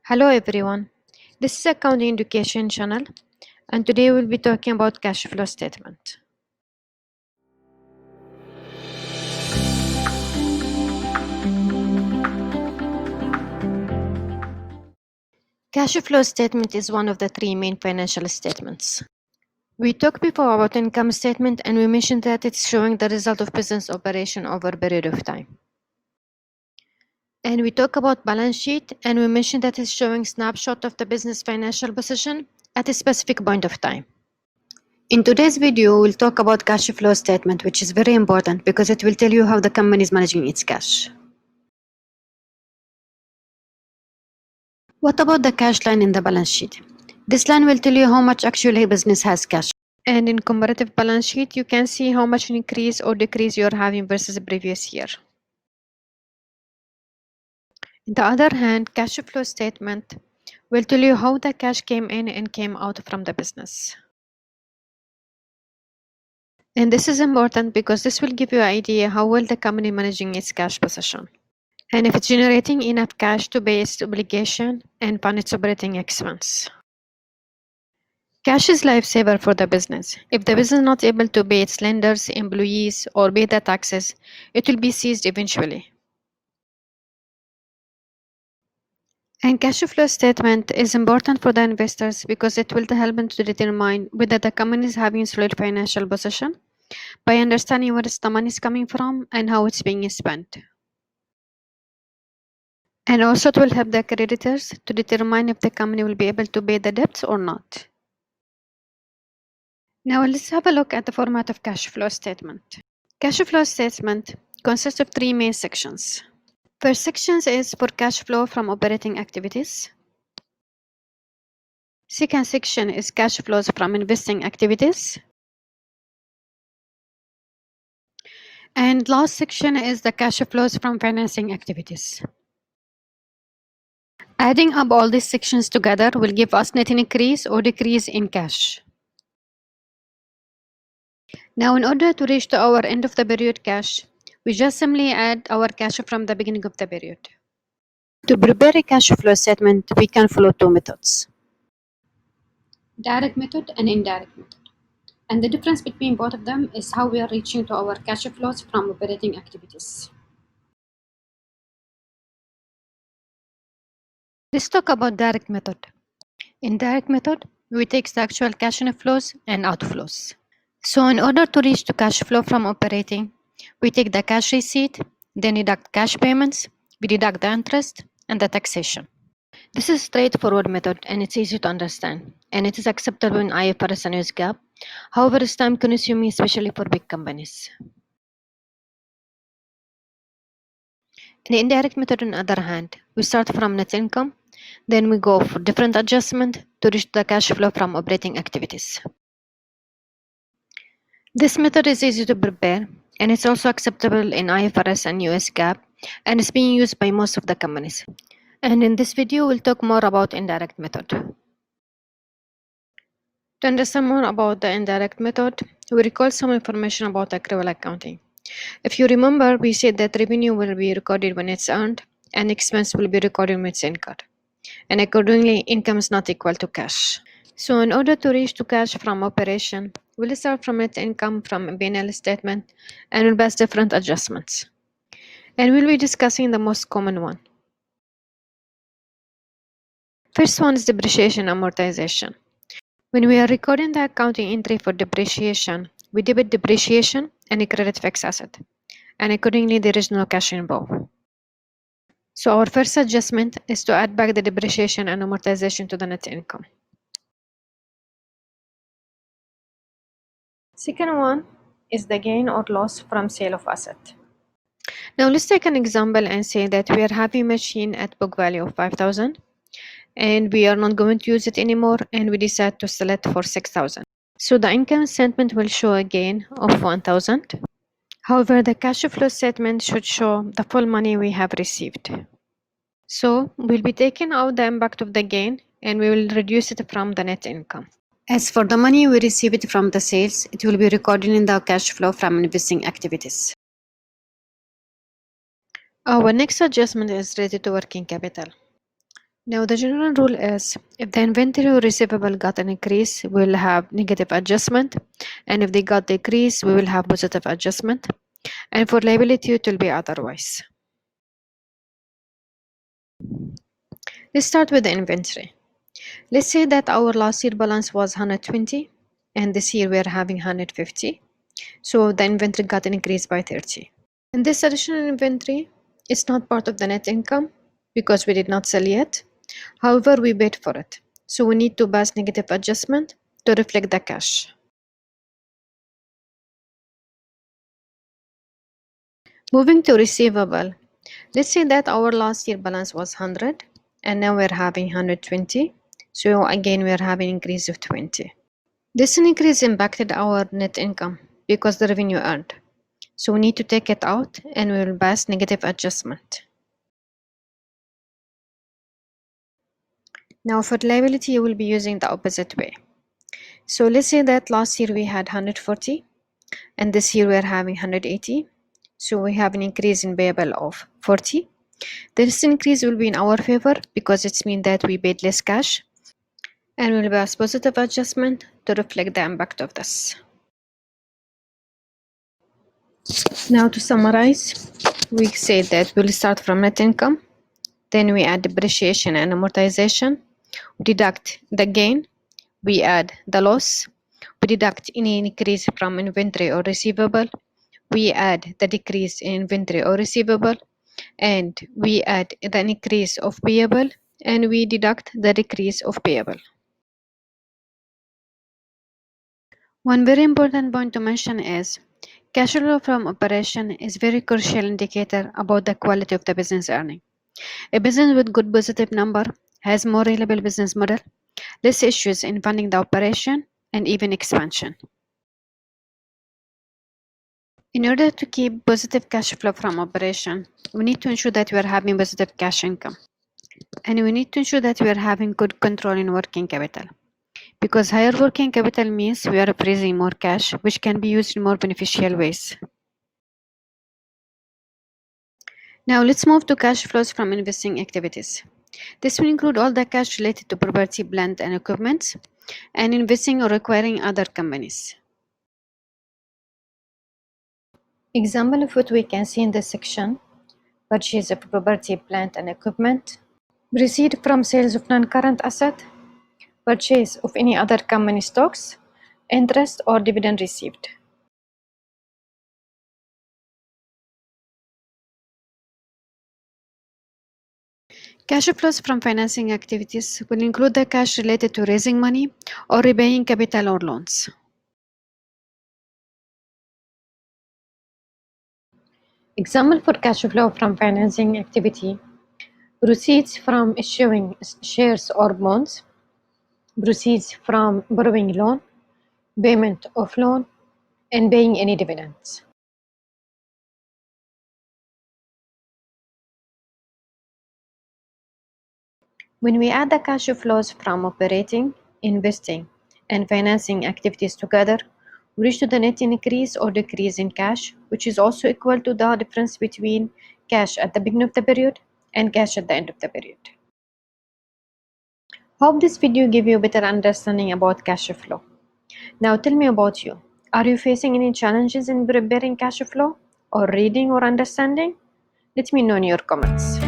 Hello everyone, this is Accounting Education channel and today we'll be talking about cash flow statement. Cash flow statement is one of the three main financial statements. We talked before about income statement and we mentioned that it's showing the result of business operation over a period of time. And we talk about balance sheet and we mentioned that it's showing snapshot of the business financial position at a specific point of time. In today's video, we'll talk about cash flow statement, which is very important because it will tell you how the company is managing its cash. What about the cash line in the balance sheet? This line will tell you how much actually business has cash. And in comparative balance sheet, you can see how much increase or decrease you're having versus the previous year. On the other hand, cash flow statement will tell you how the cash came in and came out from the business. And this is important because this will give you an idea how well the company managing its cash position. And if it's generating enough cash to pay its obligation and fund its operating expense. Cash is lifesaver for the business. If the business is not able to pay its lenders, employees, or pay the taxes, it will be seized eventually. And cash flow statement is important for the investors because it will help them to determine whether the company is having solid financial position by understanding where the money is coming from and how it's being spent. And also it will help the creditors to determine if the company will be able to pay the debts or not. Now let's have a look at the format of cash flow statement. Cash flow statement consists of three main sections. First section is for cash flow from operating activities. Second section is cash flows from investing activities. And last section is the cash flows from financing activities. Adding up all these sections together will give us net increase or decrease in cash. Now in order to reach to our end of the period cash, we just simply add our cash from the beginning of the period. To prepare a cash flow statement, we can follow two methods. Direct method and indirect method. And the difference between both of them is how we are reaching to our cash flows from operating activities. Let's talk about direct method. In direct method, we take the actual cash inflows and outflows. So in order to reach to cash flow from operating, we take the cash receipt, then deduct cash payments, we deduct the interest and the taxation. This is a straightforward method and it's easy to understand, and it is acceptable in IFRS and US GAAP. However, it's time consuming, especially for big companies. In the indirect method, on the other hand, we start from net income, then we go for different adjustment to reach the cash flow from operating activities. This method is easy to prepare and it's also acceptable in IFRS and US GAAP and is being used by most of the companies. And in this video, we'll talk more about indirect method. To understand more about the indirect method, we recall some information about accrual accounting. If you remember, we said that revenue will be recorded when it's earned and expense will be recorded when it's incurred. And accordingly, income is not equal to cash. So in order to reach to cash from operation, we'll start from net income from a P&L statement and we'll base different adjustments. And we'll be discussing the most common one. First one is depreciation amortization. When we are recording the accounting entry for depreciation, we debit depreciation and credit fixed asset, and accordingly there is no cash involved. So our first adjustment is to add back the depreciation and amortization to the net income. Second one is the gain or loss from sale of asset. Now let's take an example and say that we are having a machine at book value of 5,000 and we are not going to use it anymore and we decide to sell it for 6,000. So the income statement will show a gain of 1,000. However, the cash flow statement should show the full money we have received. So we'll be taking out the impact of the gain and we will reduce it from the net income. As for the money we receive it from the sales, it will be recorded in the cash flow from investing activities. Our next adjustment is related to working capital. Now the general rule is if the inventory or receivable got an increase, we will have negative adjustment, and if they got decrease, we will have positive adjustment, and for liability it will be otherwise. Let's start with the inventory. Let's say that our last year balance was 120 and this year we are having 150. So the inventory got an increase by 30. And this additional inventory is not part of the net income because we did not sell yet. However, we paid for it. So we need to pass negative adjustment to reflect the cash. Moving to receivable. Let's say that our last year balance was 100 and now we're having 120. So again, we're having an increase of 20. This increase impacted our net income because the revenue earned. So we need to take it out and we will pass negative adjustment. Now for liability, you will be using the opposite way. So let's say that last year we had 140 and this year we are having 180. So we have an increase in payable of 40. This increase will be in our favor because it means that we paid less cash and will pass positive adjustment to reflect the impact of this. Now to summarize, we say that we'll start from net income, then we add depreciation and amortization, we deduct the gain, we add the loss, we deduct any increase from inventory or receivable, we add the decrease in inventory or receivable, and we add the increase of payable, and we deduct the decrease of payable. One very important point to mention is cash flow from operation is very crucial indicator about the quality of the business earning. A business with good positive number has more reliable business model, less issues in funding the operation, and even expansion. In order to keep positive cash flow from operation, we need to ensure that we are having positive cash income. And we need to ensure that we are having good control in working capital. Because higher working capital means we are freezing more cash, which can be used in more beneficial ways. Now let's move to cash flows from investing activities. This will include all the cash related to property, plant, and equipment, and investing or acquiring other companies. Example of what we can see in this section: purchase of property, plant, and equipment, receipt from sales of non-current asset, purchase of any other company stocks, interest or dividend received. Cash flows from financing activities will include the cash related to raising money or repaying capital or loans. Example for cash flow from financing activity: proceeds from issuing shares or bonds, proceeds from borrowing loan, payment of loan, and paying any dividends. When we add the cash flows from operating, investing, and financing activities together, we reach to the net increase or decrease in cash, which is also equal to the difference between cash at the beginning of the period and cash at the end of the period. Hope this video gave you a better understanding about cash flow. Now tell me about you. Are you facing any challenges in preparing cash flow or reading or understanding? Let me know in your comments.